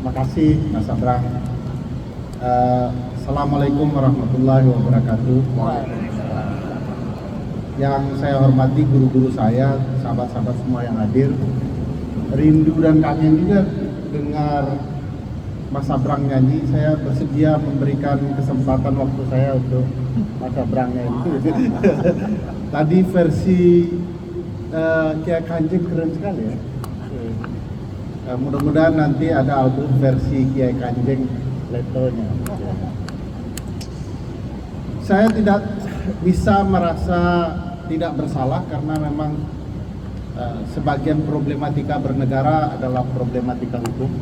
Makasih Mas Abraham. Assalamualaikum warahmatullahi wabarakatuh. Yang saya hormati guru-guru saya, sahabat-sahabat semua yang hadir. Rindu dan kangen juga dengar Mas Abraham nyanyi. Saya bersedia memberikan kesempatan waktu saya untuk Mas Abraham nyanyi. Tadi versi Kiai Kanjeng keren sekali ya. Mudah-mudahan nanti ada album versi Kiai Kanjeng letonya. Saya tidak bisa merasa tidak bersalah karena memang sebagian problematika bernegara adalah problematika hukum.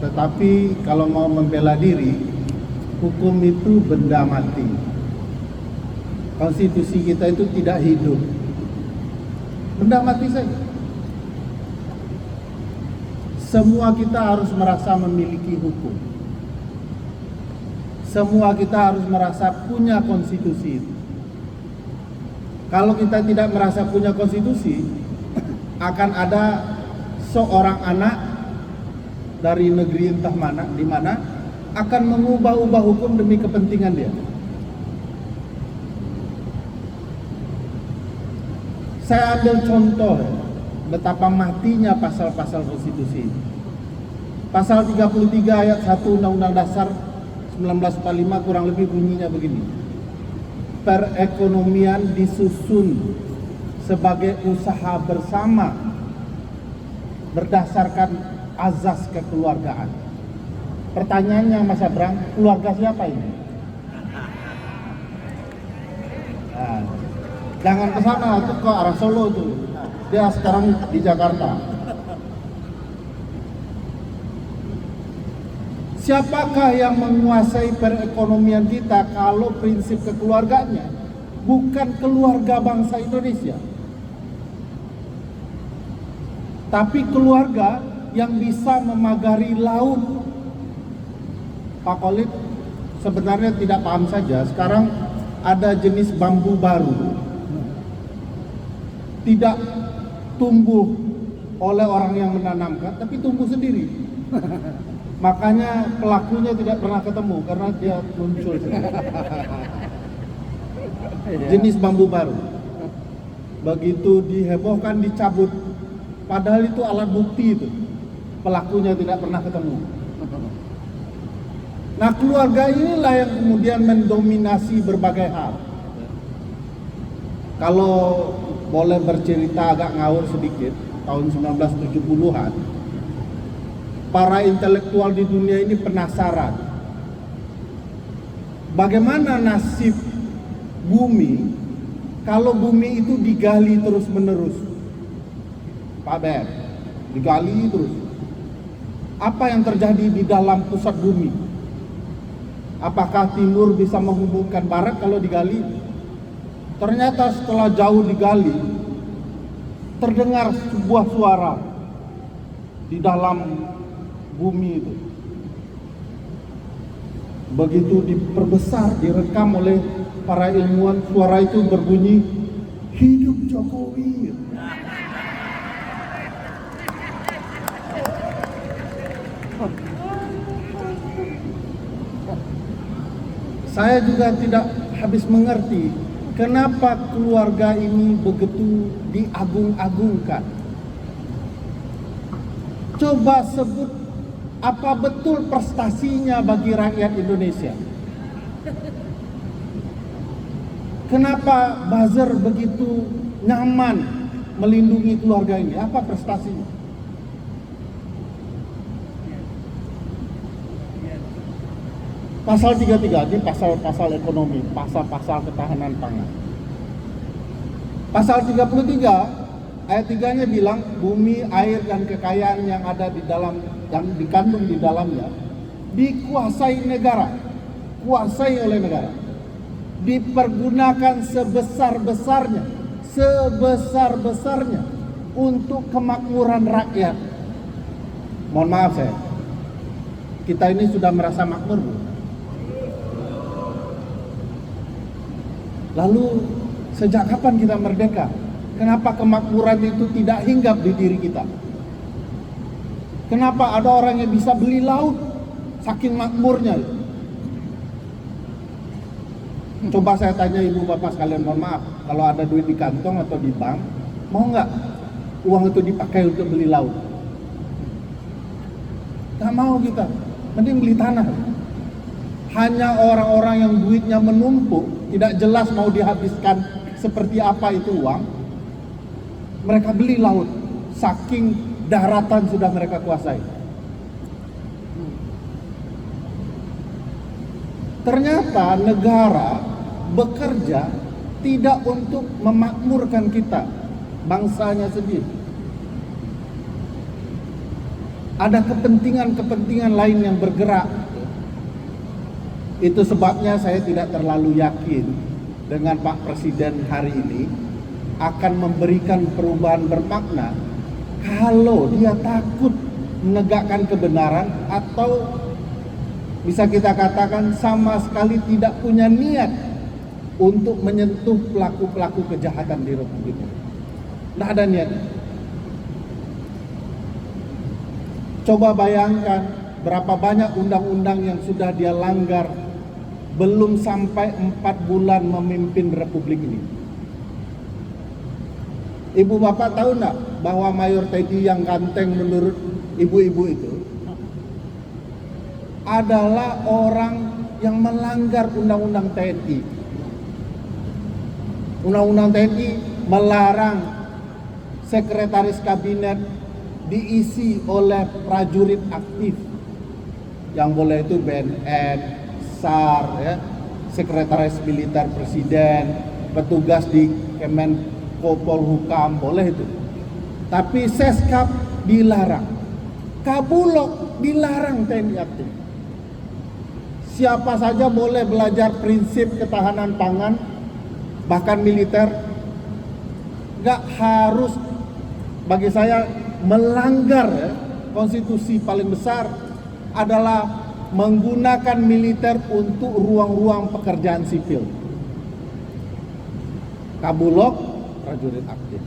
Tetapi kalau mau membela diri, hukum itu benda mati. Konstitusi kita itu tidak hidup, benda mati saja. Semua kita harus merasa memiliki hukum. Semua kita harus merasa punya konstitusi. Kalau kita tidak merasa punya konstitusi, akan ada seorang anak dari negeri entah mana, di mana akan mengubah-ubah hukum demi kepentingan dia. Saya ambil contoh betapa matinya pasal-pasal konstitusi. Pasal 33 ayat 1 Undang-Undang Dasar 1945 kurang lebih bunyinya begini. Perekonomian disusun sebagai usaha bersama berdasarkan azas kekeluargaan. Pertanyaannya Mas Abraham, keluarga siapa ini? Nah, jangan ke sana, itu ke arah Solo itu. Dia sekarang di Jakarta. Siapakah yang menguasai perekonomian kita kalau prinsip kekeluarganya bukan keluarga bangsa Indonesia, tapi keluarga yang bisa memagari laut? Pak Khalid sebenarnya tidak paham saja. Sekarang ada jenis bambu baru, tidak tumbuh oleh orang yang menanamkan, tapi tumbuh sendiri. Makanya pelakunya tidak pernah ketemu karena dia muncul sendiri. Jenis bambu baru. Begitu dihebohkan dicabut, padahal itu alat bukti itu. Pelakunya tidak pernah ketemu. Nah, keluarga inilah yang kemudian mendominasi berbagai hal. Kalau boleh bercerita agak ngawur sedikit, tahun 1970-an, para intelektual di dunia ini penasaran bagaimana nasib bumi kalau bumi itu digali terus-menerus. Pak Ben, digali terus. Apa yang terjadi di dalam pusat bumi? Apakah timur bisa menghubungkan barat kalau digali? Ternyata setelah jauh digali, terdengar sebuah suara di dalam bumi itu. Begitu diperbesar, direkam oleh para ilmuwan, suara itu berbunyi, hidup Jokowi. Saya juga tidak habis mengerti kenapa keluarga ini begitu diagung-agungkan. Coba sebut apa betul prestasinya bagi rakyat Indonesia. Kenapa buzzer begitu nyaman melindungi keluarga ini? Apa prestasinya? Pasal 33 ini pasal-pasal ekonomi, pasal-pasal ketahanan pangan. Pasal 33 ayat 3-nya bilang bumi, air, dan kekayaan yang ada di dalam, yang dikandung di dalamnya dikuasai negara, kuasai oleh negara, dipergunakan sebesar-besarnya untuk kemakmuran rakyat. Mohon maaf kita ini sudah merasa makmur, Bu. Lalu sejak kapan kita merdeka? Kenapa kemakmuran itu tidak hinggap di diri kita? Kenapa ada orang yang bisa beli laut saking makmurnya? Coba saya tanya ibu bapak sekalian, mohon maaf, kalau ada duit di kantong atau di bank, mau nggak uang itu dipakai untuk beli laut? Nggak mau kita, mending beli tanah. Hanya orang-orang yang duitnya menumpuk, tidak jelas mau dihabiskan seperti apa itu uang, mereka beli laut, saking daratan sudah mereka kuasai. Ternyata negara bekerja tidak untuk memakmurkan kita, bangsanya sendiri. Ada kepentingan-kepentingan lain yang bergerak. Itu sebabnya saya tidak terlalu yakin dengan Pak Presiden hari ini akan memberikan perubahan bermakna kalau dia takut menegakkan kebenaran, atau bisa kita katakan sama sekali tidak punya niat untuk menyentuh pelaku-pelaku kejahatan di Republik ini. Tidak ada niat. Coba bayangkan berapa banyak undang-undang yang sudah dia langgar belum sampai 4 bulan memimpin Republik ini. Ibu bapak tahu enggak bahwa Mayor Teddy yang ganteng menurut ibu-ibu itu adalah orang yang melanggar undang-undang TNI. Undang-undang TNI melarang sekretaris kabinet diisi oleh prajurit aktif. Yang boleh itu BNN, SAR, ya, sekretaris militer presiden, petugas di Kemenko Polhukam, boleh itu. Tapi Seskap dilarang, Kabulok dilarang TNI aktif. Siapa saja boleh belajar prinsip ketahanan pangan, bahkan militer. Nggak harus, bagi saya melanggar, ya, konstitusi paling besar adalah menggunakan militer untuk ruang-ruang pekerjaan sipil. Kabulok prajurit aktif,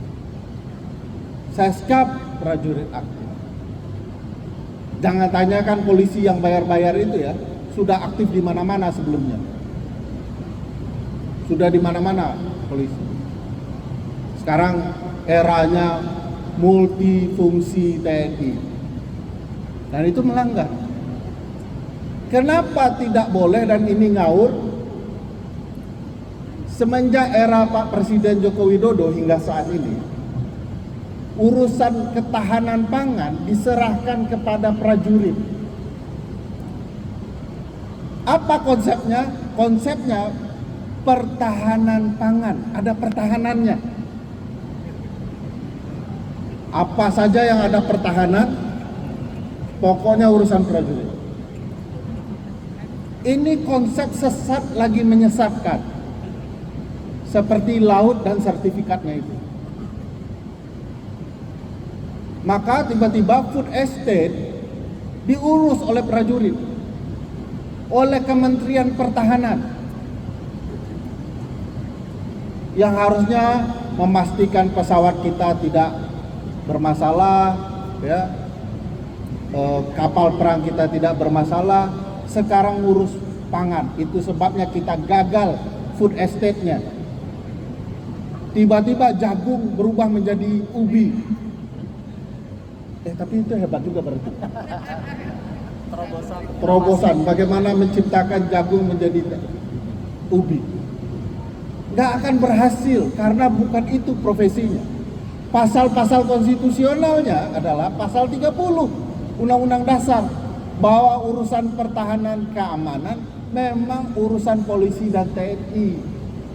Seskap prajurit aktif. Jangan tanyakan polisi yang bayar-bayar itu, ya, sudah aktif di mana-mana sebelumnya. Sudah di mana-mana polisi. Sekarang eranya multifungsi TNI. Dan itu melanggar. Kenapa tidak boleh dan ini ngawur? Semenjak era Pak Presiden Joko Widodo hingga saat ini, urusan ketahanan pangan diserahkan kepada prajurit. Apa konsepnya? Konsepnya pertahanan pangan, ada pertahanannya. Apa saja yang ada pertahanan, pokoknya urusan prajurit. Ini konsep sesat lagi menyesatkan, seperti laut dan sertifikatnya itu. Maka tiba-tiba food estate diurus oleh prajurit, oleh Kementerian Pertahanan, yang harusnya memastikan pesawat kita tidak bermasalah, ya, kapal perang kita tidak bermasalah. Sekarang ngurus pangan. Itu sebabnya kita gagal food estate-nya. Tiba-tiba jagung berubah menjadi ubi. Tapi itu hebat juga berarti. Terobosan bagaimana menciptakan jagung menjadi ubi. Nggak akan berhasil karena bukan itu profesinya. Pasal-pasal konstitusionalnya adalah pasal 30 Undang-Undang Dasar, bahwa urusan pertahanan keamanan memang urusan polisi dan TNI.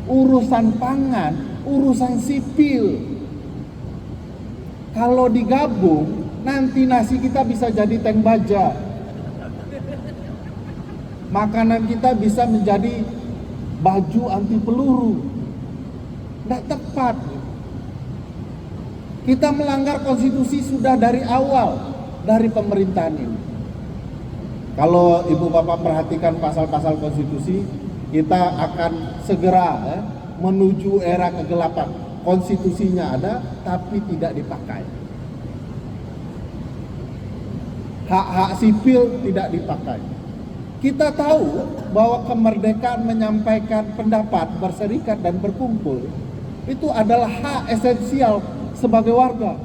Urusan pangan, urusan sipil. Kalau digabung, nanti nasi kita bisa jadi tank baja. Makanan kita bisa menjadi baju anti peluru. Nggak tepat. Kita melanggar konstitusi sudah dari awal, dari pemerintahan ini. Kalau ibu bapak perhatikan pasal-pasal konstitusi, kita akan segera, ya, menuju era kegelapan. Konstitusinya ada, tapi tidak dipakai. hak-hak sipil tidak dipakai. Kita tahu bahwa kemerdekaan menyampaikan pendapat, berserikat dan berkumpul itu adalah hak esensial sebagai warga.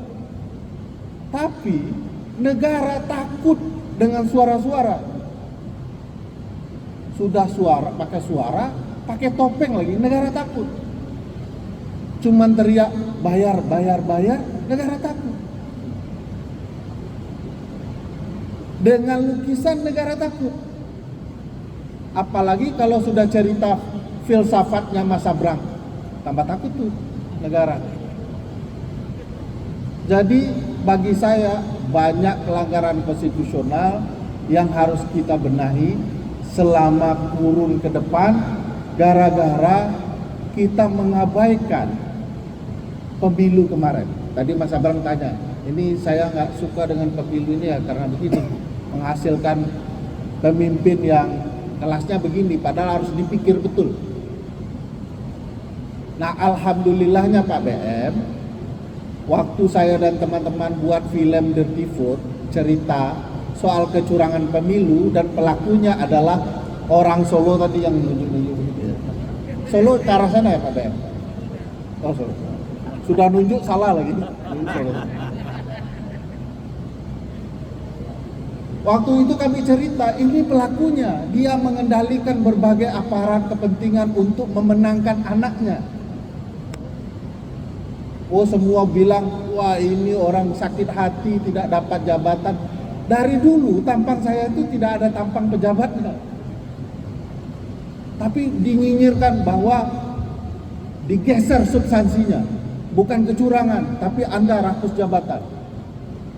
Tapi negara takut dengan suara-suara. Sudah suara, pakai topeng lagi, negara takut. Cuman teriak bayar, negara takut. Dengan lukisan negara takut. Apalagi kalau sudah cerita filsafatnya Mas Sabrang, tambah takut tuh negara. Jadi bagi saya banyak pelanggaran konstitusional yang harus kita benahi selama kurun ke depan gara-gara kita mengabaikan pemilu kemarin. Tadi Mas Sabrang tanya, ini saya nggak suka dengan pemilu ini ya karena begini, menghasilkan pemimpin yang kelasnya begini, padahal harus dipikir betul. Nah, alhamdulillahnya Pak BM, waktu saya dan teman-teman buat film Dirty Vote, cerita soal kecurangan pemilu dan pelakunya adalah orang Solo tadi yang nunjuk-nunjuk. Solo ke arah sana ya Pak BM? Oh Solo. Sudah nunjuk salah lagi. Solo. Waktu itu kami cerita, ini pelakunya, dia mengendalikan berbagai aparat kepentingan untuk memenangkan anaknya. Oh semua bilang, wah ini orang sakit hati, tidak dapat jabatan. Dari dulu tampang saya itu tidak ada tampang pejabatnya. Tapi dinyinyirkan bahwa digeser substansinya. Bukan kecurangan, tapi Anda rakus jabatan.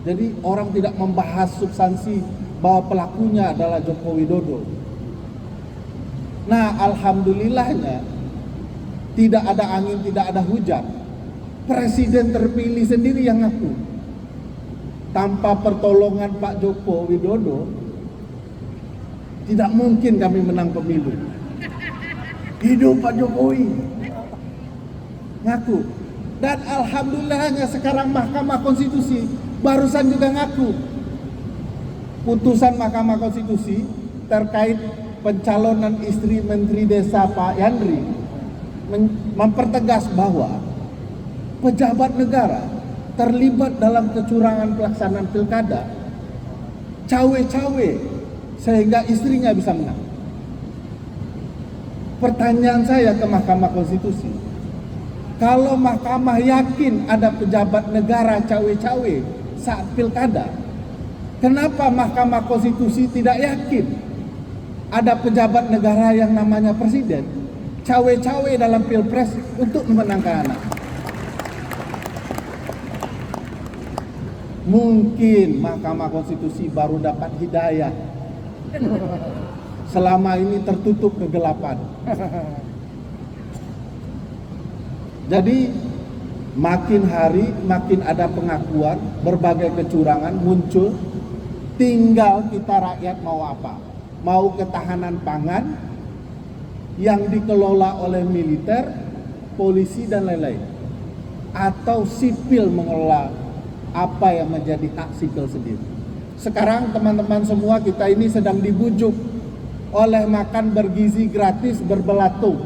Jadi orang tidak membahas substansi bahwa pelakunya adalah Joko Widodo. Nah, alhamdulillahnya tidak ada angin, tidak ada hujan. Presiden terpilih sendiri yang ngaku. Tanpa pertolongan Pak Joko Widodo, tidak mungkin kami menang pemilu. Hidup Pak Jokowi. Ngaku. Dan alhamdulillahnya sekarang Mahkamah Konstitusi barusan juga ngaku putusan Mahkamah Konstitusi terkait pencalonan istri Menteri Desa Pak Yandri mempertegas bahwa pejabat negara terlibat dalam kecurangan pelaksanaan pilkada cawe-cawe sehingga istrinya bisa menang. Pertanyaan saya ke Mahkamah Konstitusi, kalau Mahkamah yakin ada pejabat negara cawe-cawe saat pilkada, kenapa Mahkamah Konstitusi tidak yakin ada pejabat negara yang namanya presiden cawe-cawe dalam pilpres untuk memenangkan anak? Mungkin Mahkamah Konstitusi baru dapat hidayah. Selama ini tertutup kegelapan. Jadi makin hari makin ada pengakuan berbagai kecurangan muncul. Tinggal kita rakyat mau apa? Mau ketahanan pangan yang dikelola oleh militer, polisi dan lain-lain, atau sipil mengelola apa yang menjadi hak sipil sendiri. Sekarang teman-teman semua kita ini sedang dibujuk oleh makan bergizi gratis berbelatung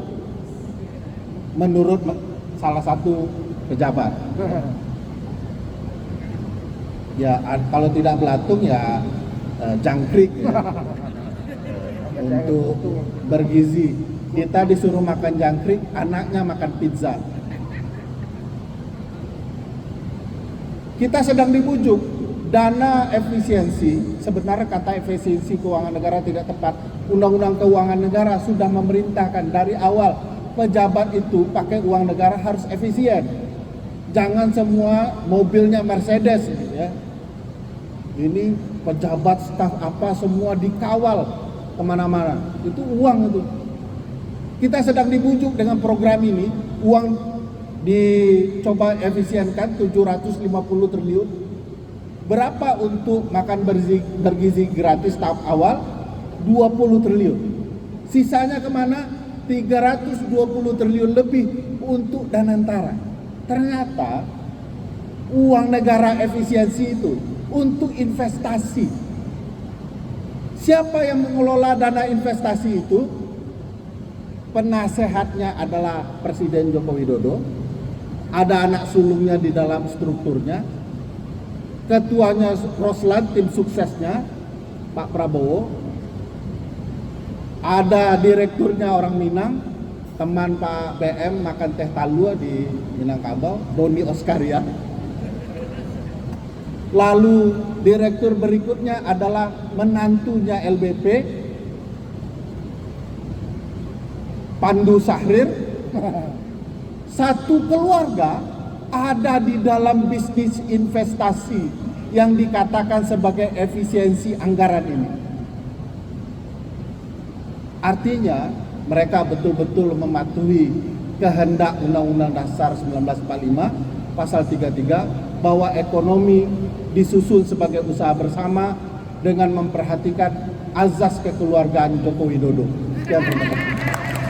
menurut salah satu pejabat. Ya kalau tidak belatung ya jangkrik ya. Untuk bergizi. Kita disuruh makan jangkrik, anaknya makan pizza. Kita sedang dibujuk dana efisiensi. Sebenarnya kata efisiensi keuangan negara tidak tepat. Undang-undang keuangan negara sudah memerintahkan dari awal pejabat itu pakai uang negara harus efisien. Jangan semua mobilnya Mercedes gitu ya. Ini pejabat staf apa semua dikawal kemana-mana. Itu uang itu. Kita sedang dibujuk dengan program ini, uang dicoba efisienkan 750 triliun. Berapa untuk makan bergizi gratis tahap awal? 20 triliun. Sisanya kemana? 320 triliun lebih untuk Danantara. Ternyata uang negara efisiensi itu untuk investasi Siapa yang mengelola dana investasi itu? Penasehatnya adalah Presiden Joko Widodo. Ada anak sulungnya di dalam strukturnya. Ketuanya Roslan, tim suksesnya Pak Prabowo. Ada direkturnya orang Minang, teman Pak BM makan teh talua di Minangkabau, Doni Oskaria. Lalu direktur berikutnya adalah menantunya LBP, Pandu Sahrir. Satu keluarga ada di dalam bisnis investasi yang dikatakan sebagai efisiensi anggaran ini. Artinya mereka betul-betul mematuhi kehendak Undang-Undang Dasar 1945 pasal 33 bahwa ekonomi disusun sebagai usaha bersama dengan memperhatikan azas kekeluargaan Joko Widodo. Sekian, terima kasih.